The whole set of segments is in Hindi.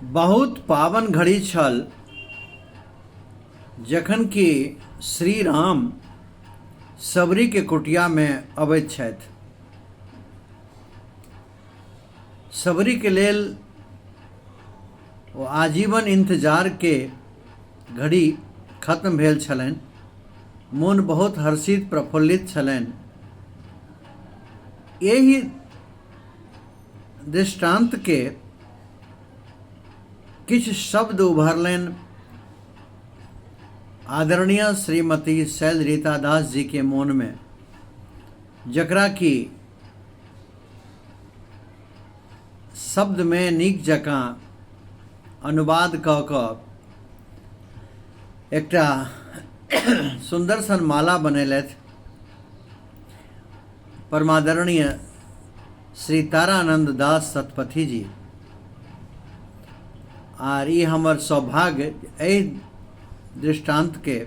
बहुत पावन घड़ी छल जखन कि श्री राम सबरी के कुटिया में अबैत छथि। सबरी के लेल ओ आजीवन इंतजार के घड़ी खत्म भेल छलनि। मोन बहुत हर्षित प्रफुल्लित छलनि। यही दृष्टांत के किछ शब्द उभरलनि आदरणीय श्रीमती शैल रीता दास जी के मोन में, जकरा कि शब्द में नीक जकाँ अनुवाद कऽ कऽ एकटा सुंदर सन माला बनेलथि परमादरणीय श्री तारानंद दास सतपथी जी। आर ई हमर सौभाग्य एहि दृष्टांत के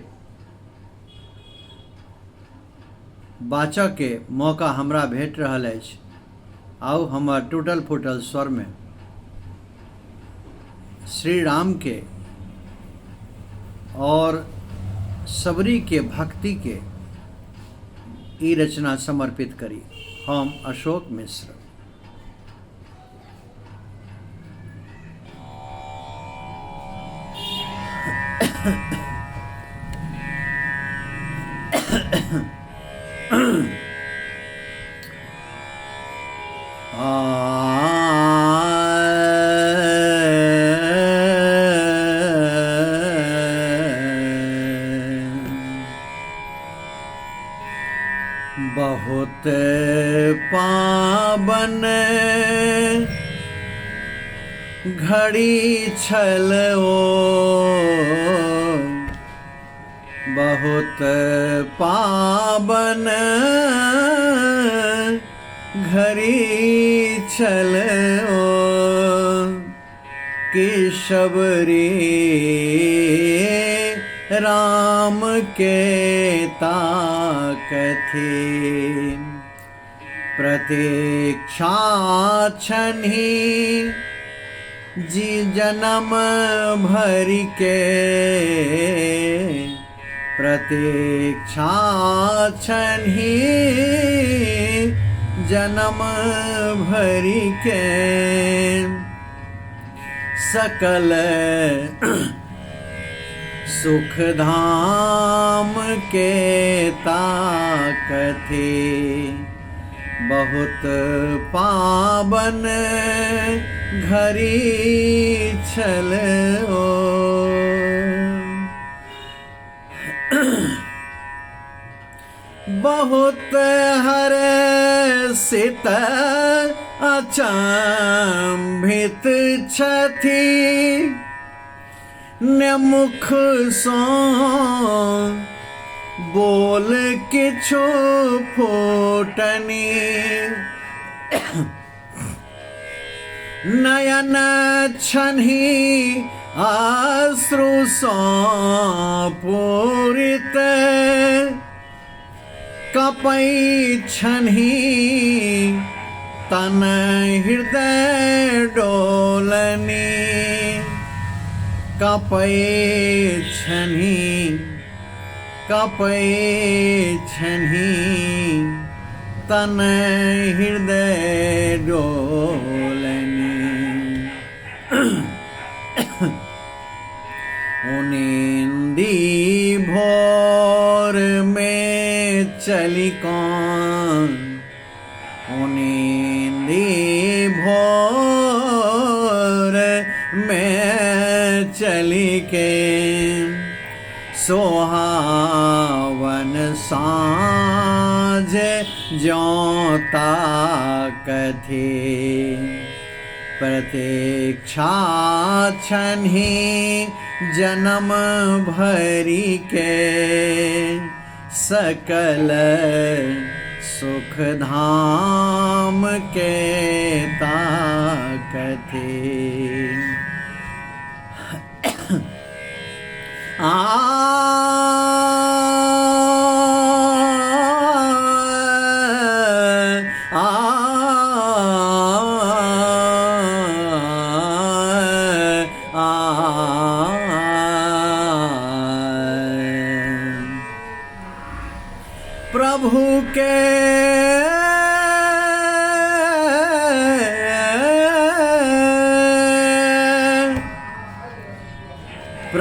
बाचऽ के मौका हमरा भेट रहल अछि। आउ हमर टूटल फूटल स्वर में श्री राम के और सबरी के भक्ति के ई रचना समर्पित करी। हम अशोक मिश्र। बहुत पावन घड़ी छल बहुत पावन घड़ी छल कि सबरी राम के ताकथि प्रतीक्षा छनि जी जन्म भरि के प्रतीक्षा छनि जन्म भरि के सकल सुख धाम के ताकथि बहुत पावन घड़ी छल बहुत हर्षित अचंभित छथि ने मुख सो बोल किछु फूटनी नयन छनि अश्रु सो पूरित कपै छनि तन हृदय डोलनी कपै छनि तन हृदय डोलनी उनिंदी भोर में चली कौन उनिंदी भोर में चली के सोहावन साँझ ज्यों ताकथि प्रतीक्षा छनि जन्म भरि के सकल सुख धाम के ताकथि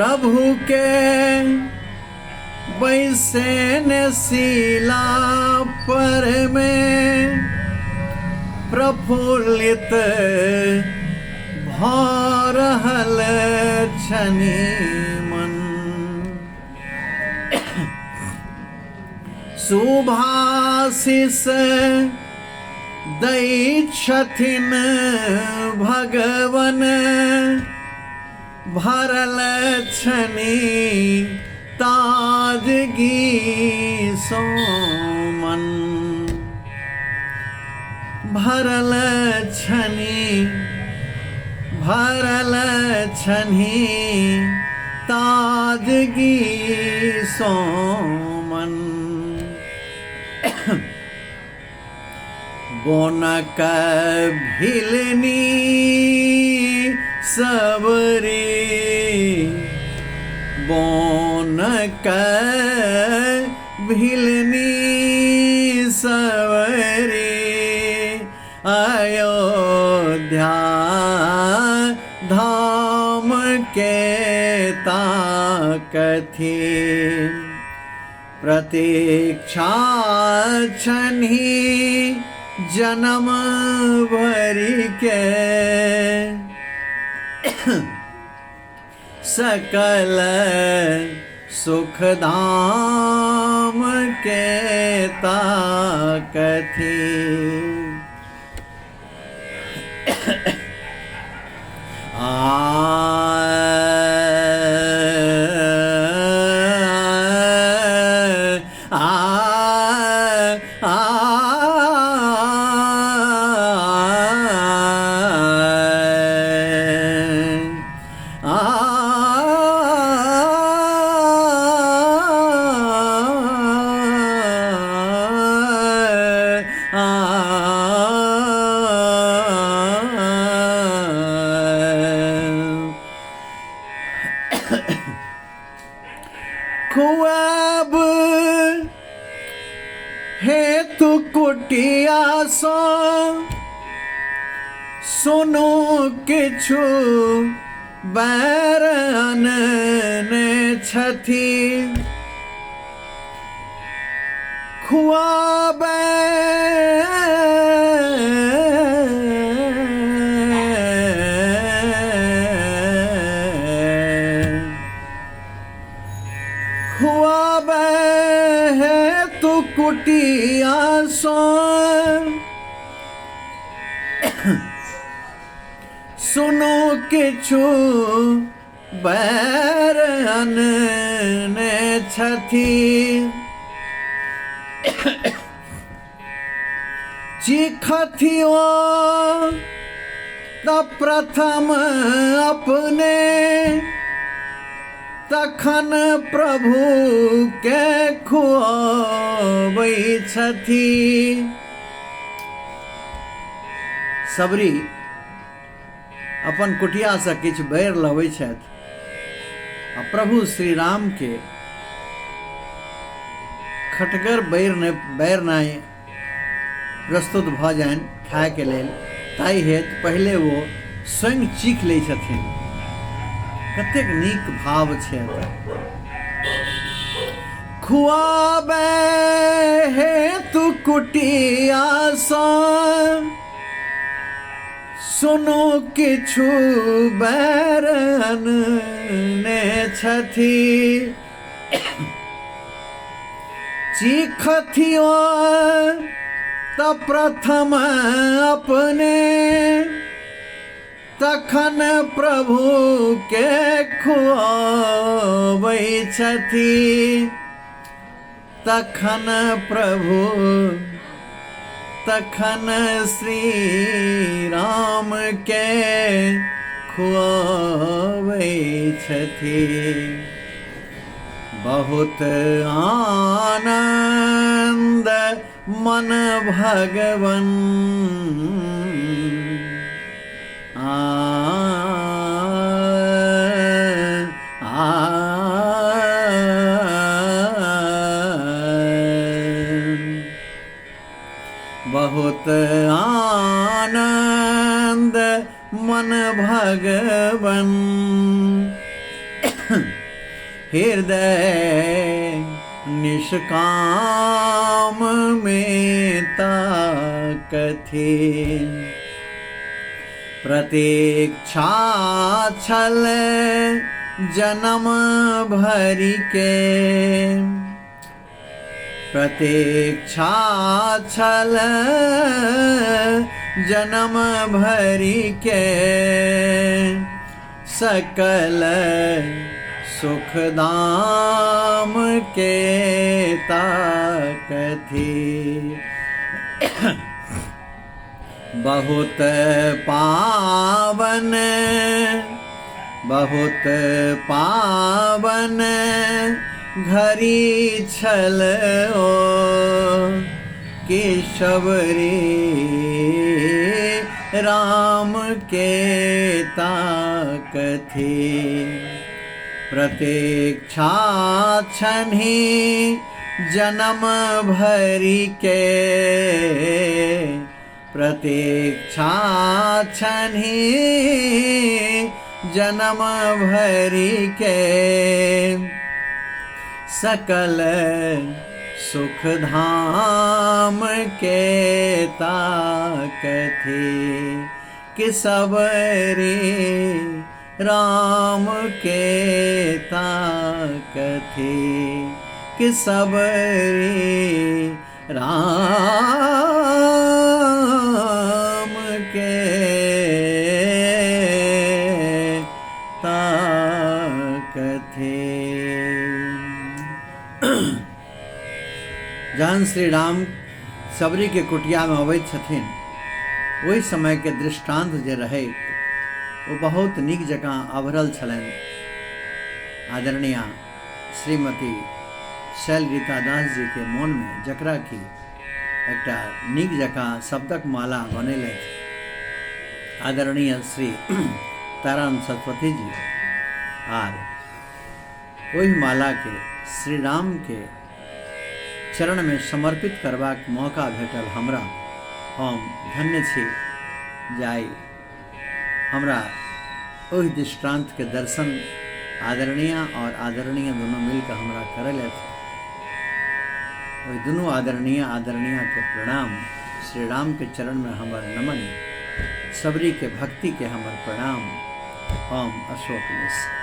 प्रभु के वैसे ने शिला पर में प्रफुल्लित भरहल छनि मन। शुभाशीष दै छथिन भगवन भरल छनि ताजगी सोमन। भरल छनि ताजगी सोमन। बोनक भिलनी सबरी बोनक भिलनी सबरी अयोध्या धाम के ताकथी। प्रतीक्षा छनि जन्म भरि के सकल सुख धाम के ताकथी। खुआब हेतु कुटिया सो सुनो किछु बैरन ने छथि। खुआबे हेतु कुटिया सो सुनो किछु बैरन ने छथि। चिखथियो त प्रथम अपने तखन प्रभु के खुआबै छथि। सबरी अपन कुटिया से किछु बैर लबै छथि आ प्रभु श्री राम के खटगर बैर नहीं प्रस्तुत भ जाइन खाए के लेल, ताहि हेतु पहले वो स्वयं चीख लै छथिन। कतेक नीक भाव छै। खुआबे हेतु कुटिया सो सुनो किछु बैरन ने छथि। चिखथियो त प्रथम अपने तखन प्रभु के खुआबै छथि। तखन प्रभु तखन श्री राम के खुआबै छथि। बहुत आनंद मन भगवन बहुत आनंद मन भगवन हृदय निष्काम में ताकथे। प्रतीक्षा छल जन्म भरि के, प्रतीक्षा छल जन्म भरि के, सकल सुख दाम के ताकथे। बहुत पावन बहुत पावन घरी छल ओ केशव रे राम के ताकथे। प्रतीक्षा छन्हि जन्म भरि के, प्रतीक्षा छन्हि जन्म भरि के, सकल सुख धाम के ताकथे। कि सबरे राम के ताकथे, कि सबरे राम के ताकथे। जहन श्री राम सबरी के कुटिया में अबैत छथिन, ओहि समय के दृष्टांत जे रहे वो बहुत नीक जकाँ आभरल छलनि। आदरणीय श्रीमती शैलरीता दास जी के मोन में जकरा की एकटा नीक जकाँ शब्दक माला बनेलथि आदरणीय श्री तारानंद सरस्वती जी, आर ओहि माला के श्री राम के चरण में समर्पित करबाक मौका भेटल हमरा। हम धन्य छी जाय हमरा ओहि दृष्टांत के दर्शन आदरणीय और आदरणीय दोनों मिलकर हमरा करलथि। ओहि दुनू आदरणीय के प्रणाम, श्री राम के चरण में हमर नमन, सबरी के भक्ति के हमर प्रणाम। हम अशोक मिश्र।